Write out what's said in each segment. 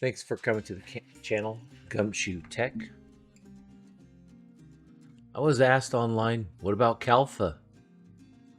Thanks for coming to the channel, Gumshoe Tech. I was asked online, what about Kalpa?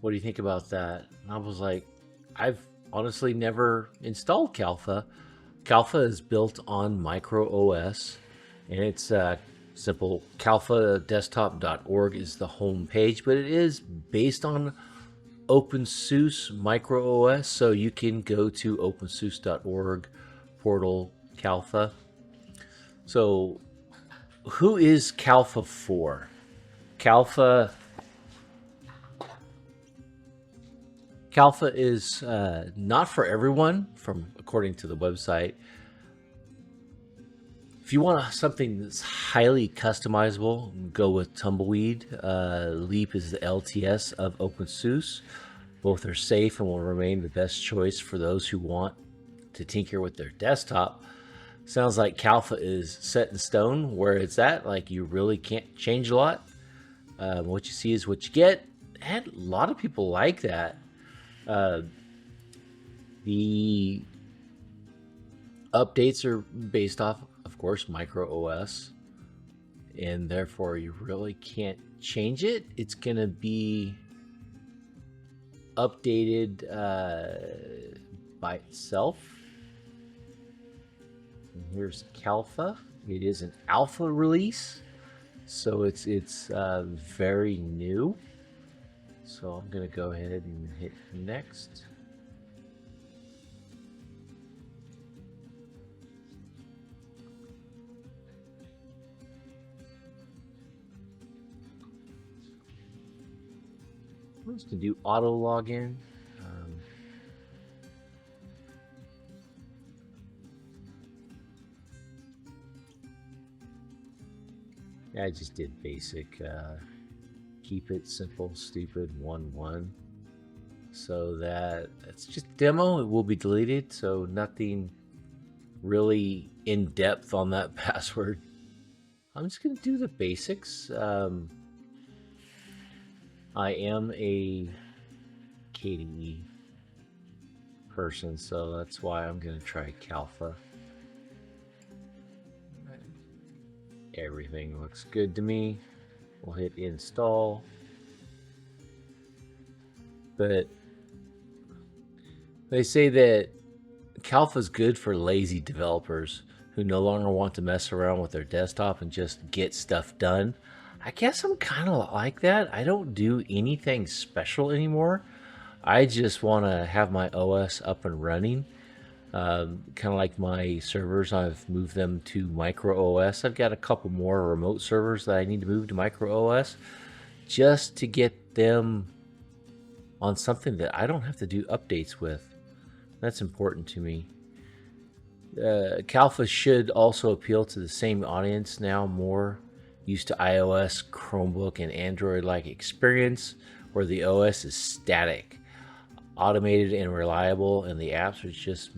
What do you think about that? And I was like, I've honestly never installed Kalpa. Kalpa is built on MicroOS, and it's simple. KalpaDesktop.org is the home page, but it is based on openSUSE MicroOS, so you can go to openSUSE.org portal Kalpa. So who is Kalpa for? Kalpa is not for everyone, according to the website. If you want something that's highly customizable, go with Tumbleweed. Leap is the LTS of openSUSE. Both are safe and will remain the best choice for those who want to tinker with their desktop. Sounds like Kalpa is set in stone where it's at. Like, you really can't change a lot. What you see is what you get, and a lot of people like that. The updates are based off, of course, MicroOS, and therefore you really can't change it. It's gonna be updated by itself. And here's Kalpa. It is an alpha release, so it's very new. So I'm gonna go ahead and hit next. I'm just gonna do auto login. I just did basic. Keep it simple, stupid, 1-1. So that's just demo. It will be deleted. So nothing really in depth on that password. I'm just gonna do the basics. I am a KDE person, so that's why I'm gonna try Kalpa. Everything looks good to me. We'll hit install. But they say that Kalpa is good for lazy developers who no longer want to mess around with their desktop and just get stuff done. I guess I'm kind of like that. I don't do anything special anymore. I just want to have my OS up and running. Kind of like my servers, I've moved them to MicroOS. I've got a couple more remote servers that I need to move to MicroOS just to get them on something that I don't have to do updates with. That's important to me. Kalpa should also appeal to the same audience now, more used to iOS, Chromebook, and Android-like experience where the OS is static, automated, and reliable, and the apps are just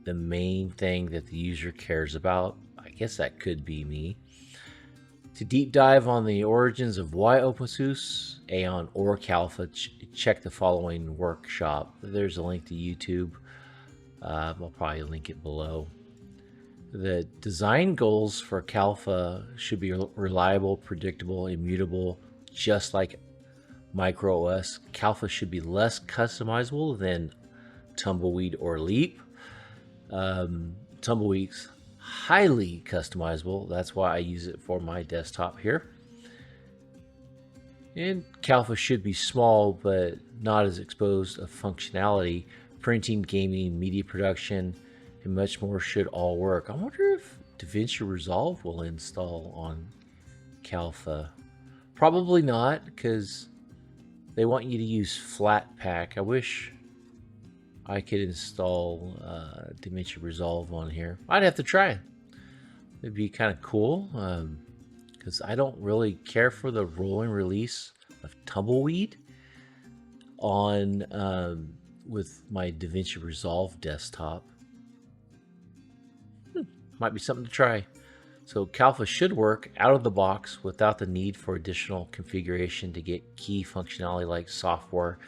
the main thing that the user cares about. I guess that could be me. To deep dive on the origins of why openSUSE, Aeon, or Kalpa, check the following workshop. There's a link to YouTube. I'll probably link it below. The design goals for Kalpa should be reliable, predictable, immutable, just like MicroOS. Kalpa should be less customizable than Tumbleweed or Leap. Tumbleweed's highly customizable. That's why I use it for my desktop here. And Kalpa should be small, but not as exposed of functionality. Printing, gaming, media production, and much more should all work. I wonder if DaVinci Resolve will install on Kalpa. Probably not, because they want you to use Flatpak. I wish I could install DaVinci Resolve on here. I'd have to try it. It'd be kind of cool, because I don't really care for the rolling release of Tumbleweed on with my DaVinci Resolve desktop. Might be something to try. So Kalpa should work out of the box without the need for additional configuration to get key functionality like software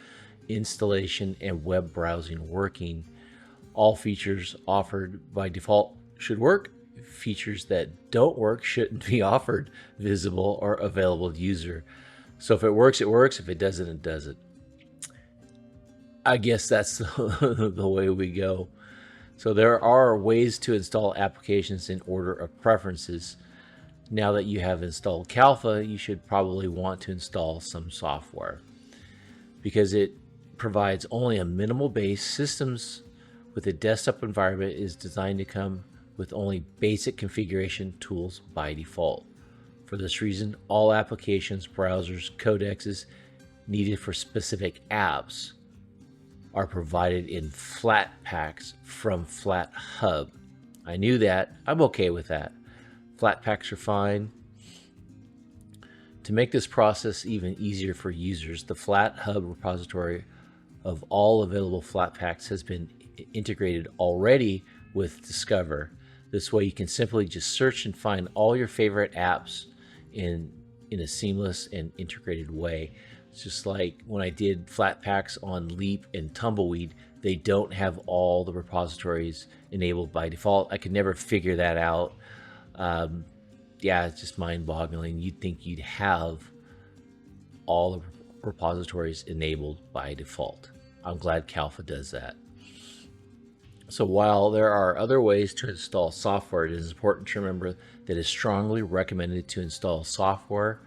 installation and web browsing working. All features offered by default should work. Features that don't work shouldn't be offered, visible, or available to user. So if it works, it works. If it doesn't, it doesn't. I guess that's the way we go. So there are ways to install applications in order of preferences. Now that you have installed Kalpa, you should probably want to install some software because it provides only a minimal base. Systems with a desktop environment is designed to come with only basic configuration tools by default. For this reason, all applications, browsers, codexes needed for specific apps are provided in flat packs from Flathub. I knew that. I'm okay with that. Flat packs are fine. To make this process even easier for users, the Flathub repository of all available flat packs has been integrated already with Discover. This way you can simply just search and find all your favorite apps in a seamless and integrated way. It's just like when I did flat packs on Leap and Tumbleweed, they don't have all the repositories enabled by default. I could never figure that out. Yeah, it's just mind-boggling. You'd think you'd have all the repositories enabled by default. I'm glad Kalpa does that. So while there are other ways to install software, it is important to remember that it's strongly recommended to install software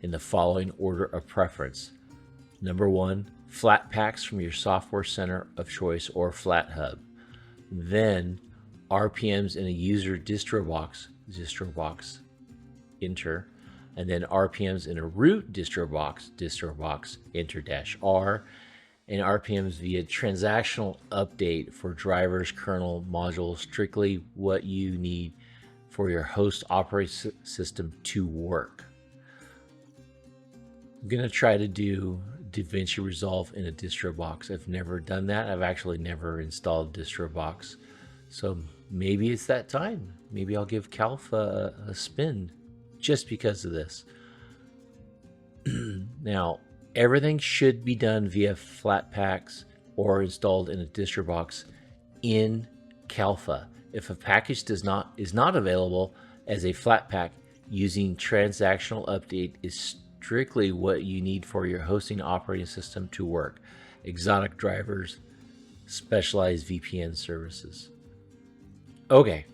in the following order of preference. Number 1, flat packs from your software center of choice or Flathub. Then RPMs in a user Distrobox, enter, and then RPMs in a root Distrobox, enter -R, and RPMs via transactional update for drivers, kernel, modules, strictly what you need for your host operating system to work. I'm going to try to do DaVinci Resolve in a Distrobox. I've never done that. I've actually never installed Distrobox. So maybe it's that time. Maybe I'll give Kalpa a spin just because of this. Now, everything should be done via Flatpaks or installed in a Distrobox in Kalpa. If a package is not available as a Flatpak, using transactional update is strictly what you need for your hosting operating system to work. Exotic drivers, specialized VPN services. Okay.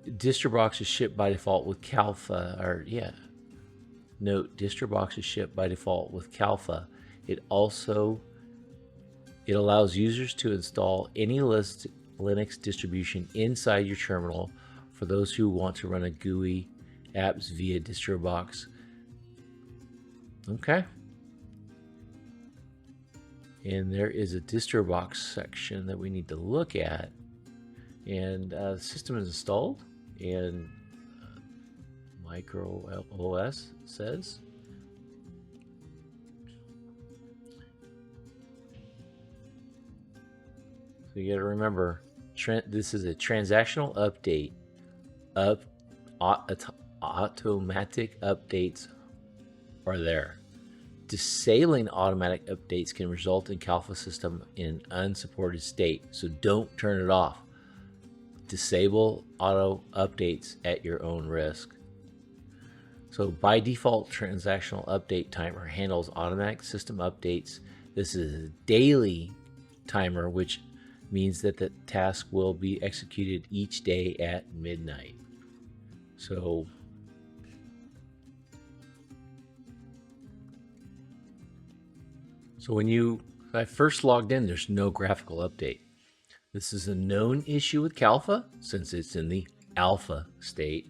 Distrobox is shipped by default with Kalpa, Note, Distrobox is shipped by default with Kalpa. It allows users to install any Linux distribution inside your terminal for those who want to run a GUI apps via Distrobox. Okay. And there is a Distrobox section that we need to look at. And the system is installed, and MicroOS says. So you got to remember, this is a transactional update. Automatic updates are there. Disabling automatic updates can result in Kalpa system in an unsupported state, so don't turn it off. Disable auto updates at your own risk. So by default, transactional update timer handles automatic system updates. This is a daily timer, which means that the task will be executed each day at midnight. So when I first logged in, there's no graphical update. This is a known issue with Kalpa since it's in the alpha state.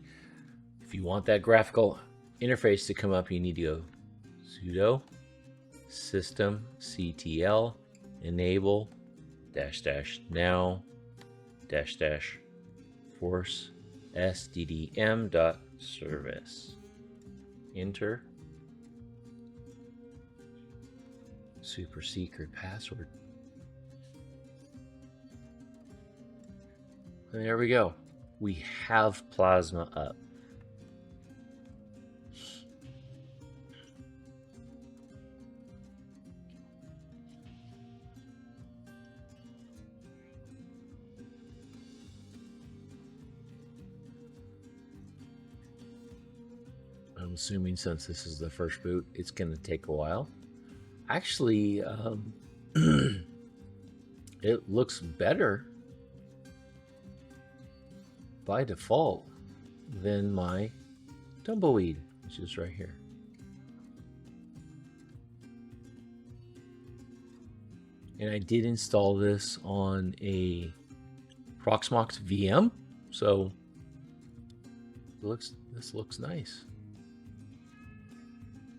If you want that graphical interface to come up, you need to go sudo systemctl enable --now --force sddm.service. Enter. Super secret password. And there we go. We have Plasma up. I'm assuming since this is the first boot, it's going to take a while. Actually, it looks better by default than my Tumbleweed, which is right here. And I did install this on a Proxmox VM, so this looks nice.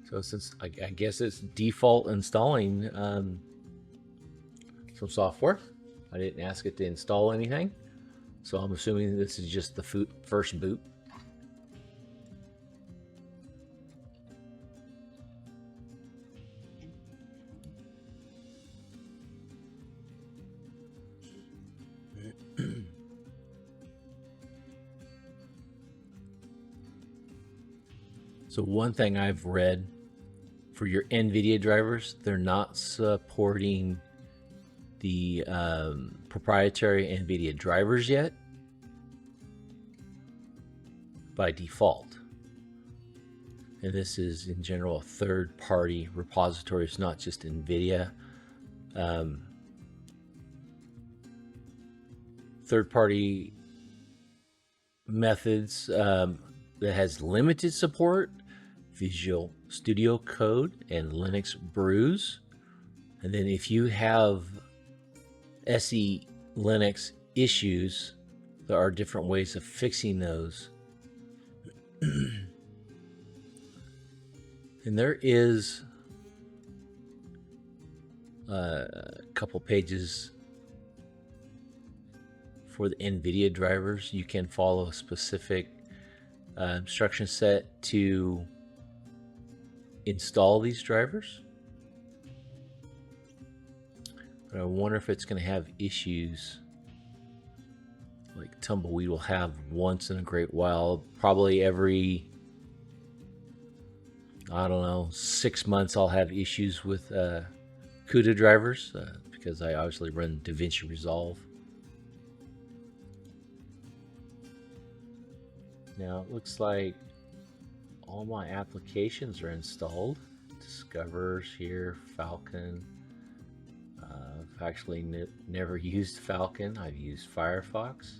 So since I guess it's default installing some software, I didn't ask it to install anything, so I'm assuming this is just the first boot. So one thing I've read for your NVIDIA drivers, they're not supporting the proprietary NVIDIA drivers yet by default. And this is in general a third-party repository. It's not just NVIDIA. Third-party methods that has limited support: Visual Studio Code and Linux Brews. And then if you have SE Linux issues, there are different ways of fixing those. And there is a couple pages for the NVIDIA drivers. You can follow a specific instruction set to install these drivers. But I wonder if it's going to have issues like Tumbleweed will have once in a great while. Probably every, I don't know, 6 months I'll have issues with CUDA drivers because I obviously run DaVinci Resolve. Now it looks like all my applications are installed. Discoverers here, Falcon. I've actually never used Falcon. I've used Firefox.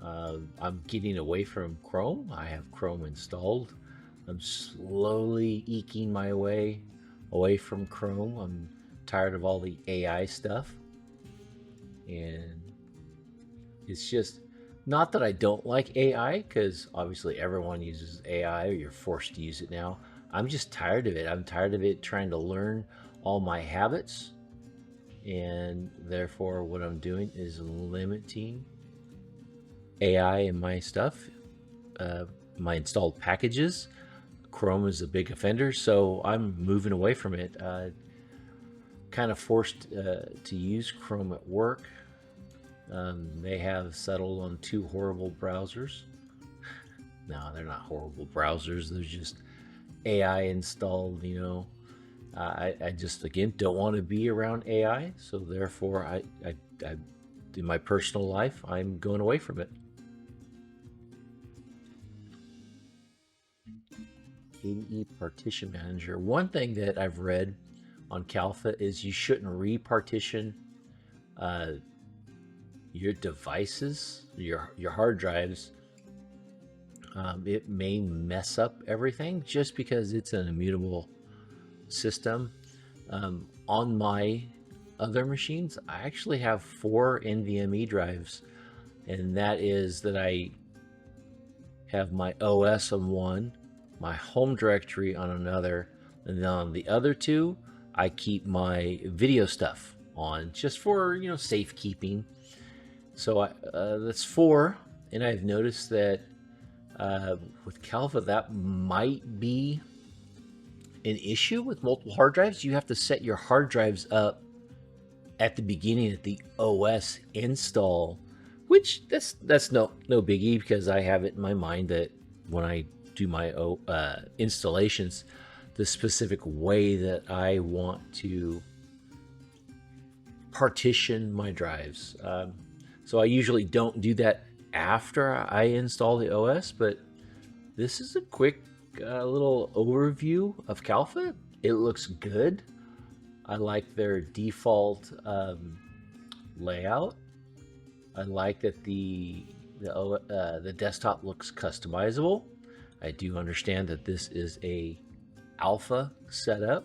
I'm getting away from Chrome. I have Chrome installed. I'm slowly eking my way away from Chrome. I'm tired of all the AI stuff. And it's just, not that I don't like AI, because obviously everyone uses AI, or you're forced to use it now. I'm just tired of it. I'm tired of it trying to learn all my habits. And therefore what I'm doing is limiting AI in my stuff, my installed packages. Chrome is a big offender, so I'm moving away from it. Kind of forced to use Chrome at work. They have settled on 2 horrible browsers. No, they're not horrible browsers. They're just AI installed, you know. I just, again, don't want to be around AI. So therefore, I in my personal life, I'm going away from it. KDE Partition Manager. One thing that I've read on Kalpa is you shouldn't repartition your devices, your hard drives. It may mess up everything just because it's an immutable system. On my other machines, I actually have 4 NVMe drives, and that is that I have my OS on one, my home directory on another, and then on the other 2 I keep my video stuff on, just for, you know, safekeeping. So that's 4, and I've noticed that with Kalpa that might be an issue with multiple hard drives. You have to set your hard drives up at the beginning of the OS install, which that's no biggie, because I have it in my mind that when I do my installations, the specific way that I want to partition my drives. So I usually don't do that after I install the OS, but this is a quick a little overview of Kalpa. It looks good. I like their default layout. I like that the desktop looks customizable. I do understand that this is a alpha setup,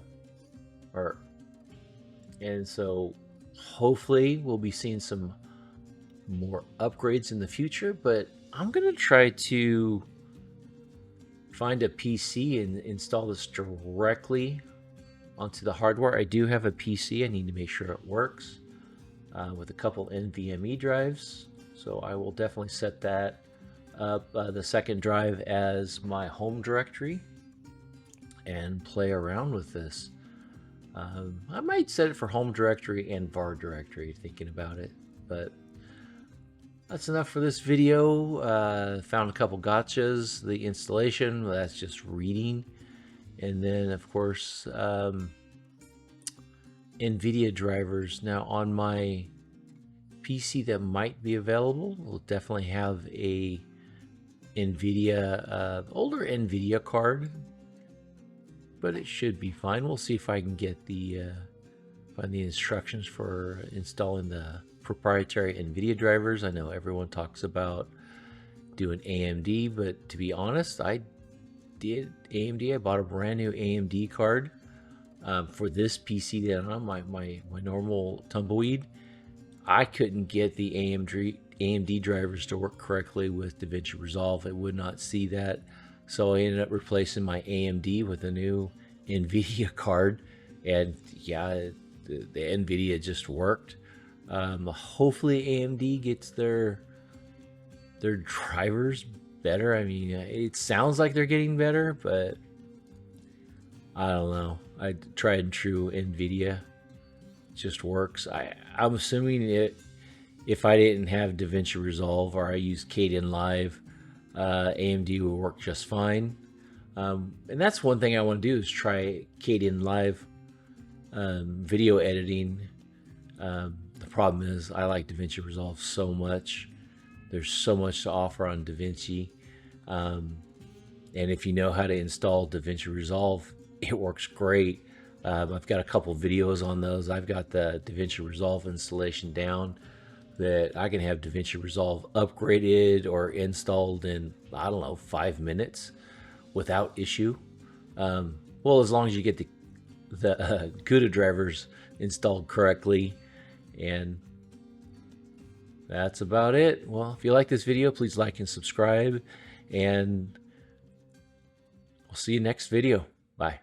and so hopefully we'll be seeing some more upgrades in the future. But I'm gonna try to find a PC and install this directly onto the hardware. I do have a PC. I need to make sure it works with a couple NVMe drives. So I will definitely set that up, the second drive, as my home directory and play around with this. I might set it for home directory and var directory, thinking about it. But that's enough for this video. Found a couple gotchas. The installation, well, that's just reading. And then, of course, NVIDIA drivers. Now, on my PC that might be available, we'll definitely have a NVIDIA, older NVIDIA card, but it should be fine. We'll see if I can get find the instructions for installing the proprietary NVIDIA drivers. I know everyone talks about doing AMD, but to be honest, I did AMD. I bought a brand new AMD card for this PC that I'm on, my normal Tumbleweed. I couldn't get the AMD drivers to work correctly with DaVinci Resolve. It would not see that. So I ended up replacing my AMD with a new NVIDIA card. And yeah, the NVIDIA just worked. Hopefully AMD gets their drivers better. I mean, it sounds like they're getting better, but I don't know. I tried and true NVIDIA just works. I'm assuming if I didn't have DaVinci Resolve or I used Kdenlive, AMD would work just fine. And that's one thing I want to do, is try Kdenlive video editing. The problem is I like DaVinci Resolve so much. There's so much to offer on DaVinci. And if you know how to install DaVinci Resolve, it works great. I've got a couple videos on those. I've got the DaVinci Resolve installation down, that I can have DaVinci Resolve upgraded or installed in, I don't know, 5 minutes without issue. Well, as long as you get the CUDA drivers installed correctly. And that's about it. Well, if you like this video, please like and subscribe, and I'll see you next video. Bye.